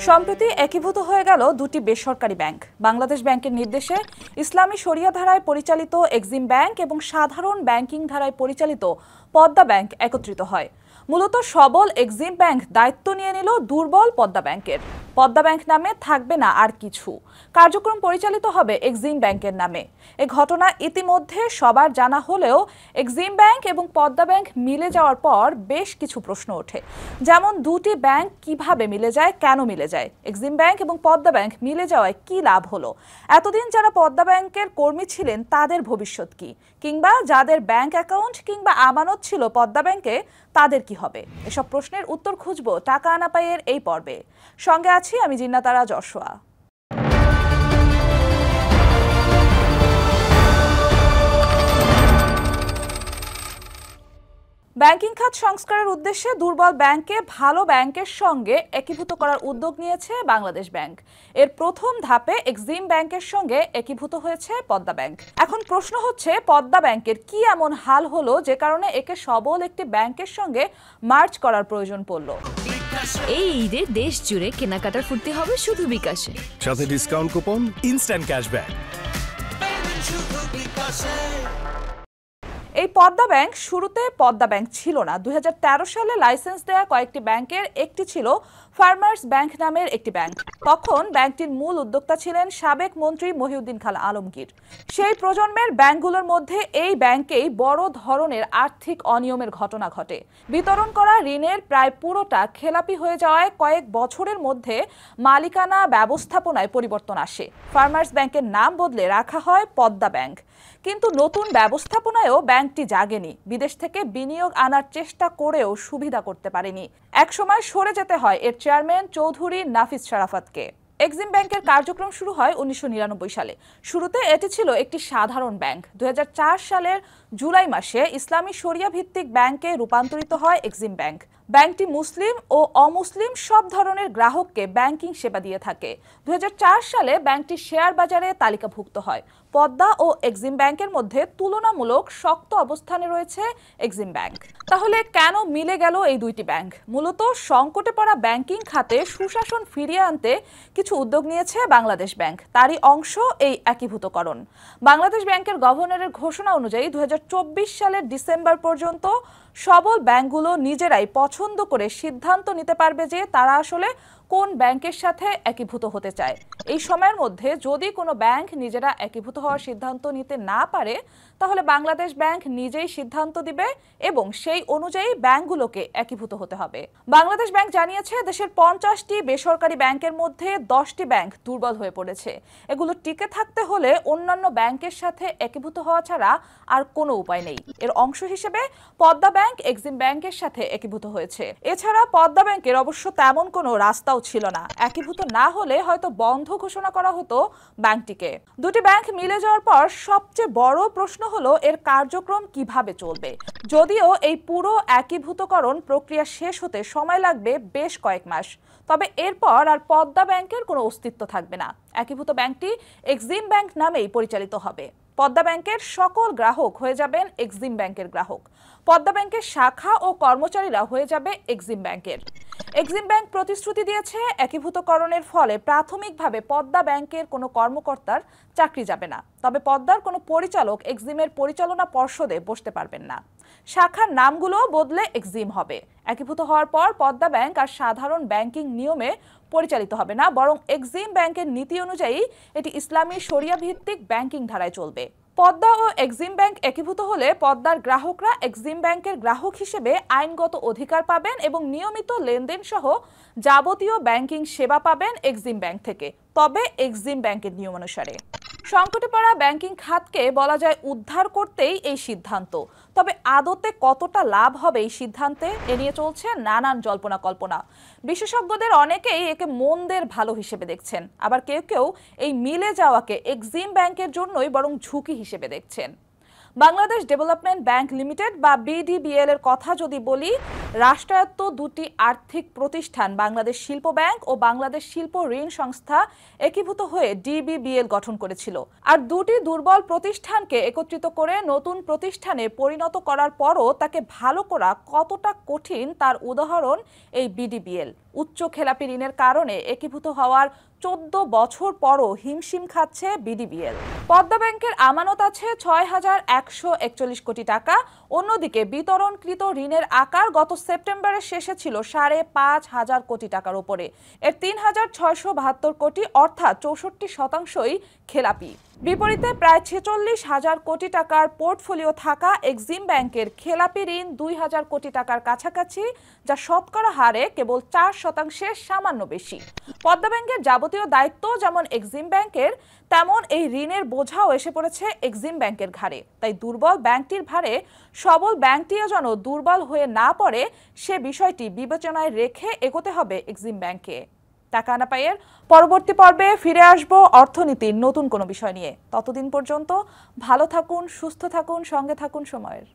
সম্প্রতি একীভূত হয়ে গেল দুটি বেসরকারি ব্যাংক। বাংলাদেশ ব্যাংকের নির্দেশে ইসলামী শরিয়া ধারায় পরিচালিত এক্সিম ব্যাংক এবং সাধারণ ব্যাংকিং ধারায় পরিচালিত পদ্মা ব্যাংক একত্রিত হয়। মূলত সবল এক্সিম ব্যাংক দায়িত্ব নিয়ে নিল দুর্বল পদ্মা ব্যাংকের। পদ্মা ব্যাংক নামে থাকবে না আর কিছু, কার্যক্রম পরিচালিত হবে এক্সিম ব্যাংকের নামে। এ ঘটনা ইতিমধ্যে সবার জানা হলেও এক্সিম ব্যাংক এবং পদ্মা ব্যাংক মিলে যাওয়ার পর বেশ কিছু প্রশ্ন ওঠে, যেমন দুটি ব্যাংক কিভাবে মিলে যায়, কেন মিলে যায়, এক্সিম ব্যাংক এবং পদ্মা ব্যাংক মিলে যাওয়ায় কি লাভ হলো, এতদিন যারা পদ্মা ব্যাংকের কর্মী ছিলেন তাদের ভবিষ্যৎ কি, কিংবা যাদের ব্যাংক অ্যাকাউন্ট কিংবা আমানত ছিল পদ্মা ব্যাংকে তাদের কি হবে। এসব প্রশ্নের উত্তর খুঁজব টাকা আনা পাইয়ের এই পর্বে। সঙ্গে আছি আমি জিন্নাতারা যশোয়া। ব্যাংকিং খাত সংস্কারের উদ্দেশ্যে দুর্বল ব্যাংকে ভালো ব্যাংকের সঙ্গে একীভূত করার উদ্যোগ নিয়েছে বাংলাদেশ ব্যাংক। এর প্রথম ধাপে এক্সিম ব্যাংকের সঙ্গে একীভূত হয়েছে পদ্মা ব্যাংক। এখন প্রশ্ন হচ্ছে, পদ্মা ব্যাংকের কি এমন হাল হলো যে কারণে একে সবল একটি ব্যাংকের সঙ্গে মার্জ করার প্রয়োজন পড়ল। এই ঈদে দেশ জুড়ে কেনাকাটার ফুর্তি হবে শুধু বিকাশে, সাথে ডিসকাউন্ট কুপন, ইনস্ট্যান্ট ক্যাশব্যাক। এই পদ্মা ব্যাংক শুরুতে পদ্মা ব্যাংক ছিল না। 2013 সালে লাইসেন্স দেওয়া কয়েকটি ব্যাংকের একটি ছিল ফার্মার্স ব্যাংক নামের একটি ব্যাংক। তখন ব্যাংকটির মূল উদ্যোক্তা ছিলেন সাবেক মন্ত্রী মহিউদ্দিন খান আলমগীর। সেই প্রজন্মের ব্যাংকগুলোর মধ্যে এই ব্যাংকেই বড় ধরনের আর্থিক অনিয়মের ঘটনা ঘটে। বিতরণ করা ঋণের প্রায় পুরোটা খেলাপি হয়ে যাওয়ায় কয়েক বছরের মধ্যে মালিকানা ব্যবস্থাপনায় পরিবর্তন আসে। ফার্মার্স ব্যাংকের নাম বদলে রাখা হয় পদ্মা ব্যাংক। কিন্তু নতুন ব্যবস্থাপনায়ও ব্যাংকটি জাগেনি। বিদেশ থেকে বিনিয়োগ আনার চেষ্টা করেও সুবিধা করতে পারেনি। একসময় সরে যেতে হয় এর চেয়ারম্যান চৌধুরী নাফিস শারাফাতকে। এক্সিম ব্যাংকের কার্যক্রম শুরু হয় 1999 সালে। শুরুতে এটি ছিল একটি সাধারণ ব্যাংক। 2004 সালের জুলাই মাসে ইসলামী শরিয়া ভিত্তিক ব্যাংকে রূপান্তরিত হয় এক্সিম ব্যাংক। ব্যাংকটি মুসলিম ও অমুসলিম সব ধরনের গ্রাহককে ব্যাংকিং সেবা দিয়ে থাকে। 2004 সালে ব্যাংকটি শেয়ার বাজারে তালিকাভুক্ত হয়। পদ্মা ও এক্সিম ব্যাংকের মধ্যে তুলনামূলক শক্ত অবস্থানে রয়েছে এক্সিম ব্যাংক। তাহলে কেন মিলে গেল এই দুইটি ব্যাংক? মূলত সংকটে পড়া ব্যাংকিং খাতে সুশাসন ফিরিয়ে আনতে কিছু উদ্যোগ নিয়েছে বাংলাদেশ ব্যাংক। তারই অংশ এই একীভূতকরণ। বাংলাদেশ ব্যাংকের গভর্নরের ঘোষণা অনুযায়ী 2024 সালের ডিসেম্বর পর্যন্ত সবল ব্যাংকগুলো নিজেরাই পছন্দ করে সিদ্ধান্ত নিতে পারবে যে তারা আসলে কোন ব্যাংকের সাথে একীভূত হতে চায়। এই সময়ের মধ্যে যদি কোনো ব্যাংক নিজেরা একীভূত হওয়ার সিদ্ধান্ত নিতে না পারে, তাহলে বাংলাদেশ ব্যাংক নিজেই সিদ্ধান্ত দিবে এবং সেই অনুযায়ী ব্যাংকগুলোকে একীভূত হতে হবে। বাংলাদেশ ব্যাংক জানিয়েছে, দেশের 50টি বেসরকারি ব্যাংকের মধ্যে 10টি ব্যাংক দুর্বল হয়ে পড়েছে। এগুলো টিকে থাকতে হলে অন্যান্য ব্যাংকের সাথে একীভূত হওয়া ছাড়া আর কোনো উপায় নেই। এর অংশ হিসেবে পদ্মা ব্যাংক এক্সিম ব্যাংকের সাথে একীভূত হয়েছে। এছাড়া পদ্মা ব্যাংকের অবশ্য তেমন কোনো রাস্তা ছিল না। একীভূত না হলে হয়তো বন্ধ ঘোষণা করা হতো ব্যাংকটিকে। দুটি ব্যাংক মিলে যাওয়ার পর সবচেয়ে বড় প্রশ্ন হলো এর কার্যক্রম কিভাবে চলবে। যদিও এই পুরো একীভূতকরণ প্রক্রিয়া শেষ হতে সময় লাগবে বেশ কয়েক মাস, তবে এরপর আর পদ্মা ব্যাংকের কোনো অস্তিত্ব থাকবে না। একীভূত ব্যাংকটি এক্সিম ব্যাংক নামেই পরিচালিত হবে। পদ্মা ব্যাংকের সকল গ্রাহক হয়ে যাবেন এক্সিম ব্যাংকের গ্রাহক। পদ্মা ব্যাংকের শাখা ও কর্মচারীরা হয়ে যাবে এক্সিম ব্যাংকের। এক্সিম ব্যাংক প্রতিশ্রুতি দিয়েছে, একীভূতকরণের ফলে প্রাথমিকভাবে পদ্মা ব্যাংকের কোনো কর্মকর্তার চাকরি যাবে না। তবে পদ্মার কোনো পরিচালক এক্সিমের পরিচালনা পর্ষদে বসতে পারবেন না। শাখার নামগুলো বদলে এক্সিম হবে। একীভূত হওয়ার পর পদ্মা ব্যাংক আর সাধারণ ব্যাংকিং নিয়মে পরিচালিত হবে না, বরং এক্সিম ব্যাংকের নীতি অনুযায়ী এটি ইসলামী শরিয়া ভিত্তিক ব্যাংকিং ধারায় চলবে। পদ্মা ও এক্সিম ব্যাংক একীভূত হলে পদ্মার গ্রাহকরা এক্সিম ব্যাংকের গ্রাহক হিসেবে আইনগত অধিকার পাবেন এবং নিয়মিত লেনদেন সহ যাবতীয় ব্যাংকিং সেবা পাবেন এক্সিম ব্যাংক থেকে, তবে এক্সিম ব্যাংকের নিয়ম অনুসারে। সংকটে পড়া ব্যাংকিং খাতকে বলা যায় উদ্ধার করতেই এই সিদ্ধান্ত। তবে আদতে কতটা লাভ হবে এই সিদ্ধান্তে, এ নিয়ে চলছে নানান জল্পনা কল্পনা। বিশেষজ্ঞদের অনেকেই একে মন্দের ভালো হিসেবে দেখছেন, আবার কেউ কেউ এই মিলে যাওয়াকে এক্সিম ব্যাংকের জন্যই বরং ঝুঁকি হিসেবে দেখছেন। বাংলাদেশ ডেভেলপমেন্ট ব্যাংক লিমিটেড বা বিডিবিএল এর কথা যদি বলি, রাষ্ট্রায়ত্ত দুটি আর্থিক প্রতিষ্ঠান বাংলাদেশ শিল্প ব্যাংক ও বাংলাদেশ শিল্প ঋণ সংস্থা একীভূত হয়ে ডিবিবিএল গঠন করেছিল। আর দুটি দুর্বল প্রতিষ্ঠানকে একত্রিত করে নতুন প্রতিষ্ঠানে পরিণত করার পরও তাকে ভালো করা কতটা কঠিন তার উদাহরণ এই বিডিবিএল। উচ্চ খেলাপি ঋণের কারণে একীভূত হওয়ার 14 বছর পরও হিমশিম খাচ্ছে বিডিবিএল। পদ্মা ব্যাংকের আমানত আছে 6,141 কোটি টাকা। অন্যদিকে বিতরণকৃত ঋণের আকার গত সেপ্টেম্বরের শেষে ছিল 5,500 কোটি টাকার উপরে। এর 3,672 কোটি অর্থাৎ 64%ই খেলাপি। বিপরীতে প্রায় 46,000 কোটি টাকার পোর্টফোলিও থাকা এক্সিম ব্যাংকের খেলাপি ঋণ 2,000 কোটি টাকার কাছাকাছি, যা শতকরা হারে কেবল 4%-এর সামান্য বেশি। পদ্মা ব্যাংকের যাবতীয় দায়িত্ব যেমন এক্সিম ব্যাংকের, তেমন এই ঋণের বোঝাও এসে পড়েছে এক্সিম ব্যাংকের ঘাড়ে। তাই দুর্বল ব্যাংকটির ভারে সবল ব্যাংকটিও যেন দুর্বল হয়ে না পড়ে, সে বিষয়টি বিবেচনায় রেখে এগোতে হবে এক্সিম ব্যাংকে। টাকা আনা পাইয়ের পরবর্তী পর্বে ফিরে আসব অর্থনীতির নতুন কোনো বিষয় নিয়ে। ততদিন পর্যন্ত ভালো থাকুন, সুস্থ থাকুন, সঙ্গে থাকুন সময়ের।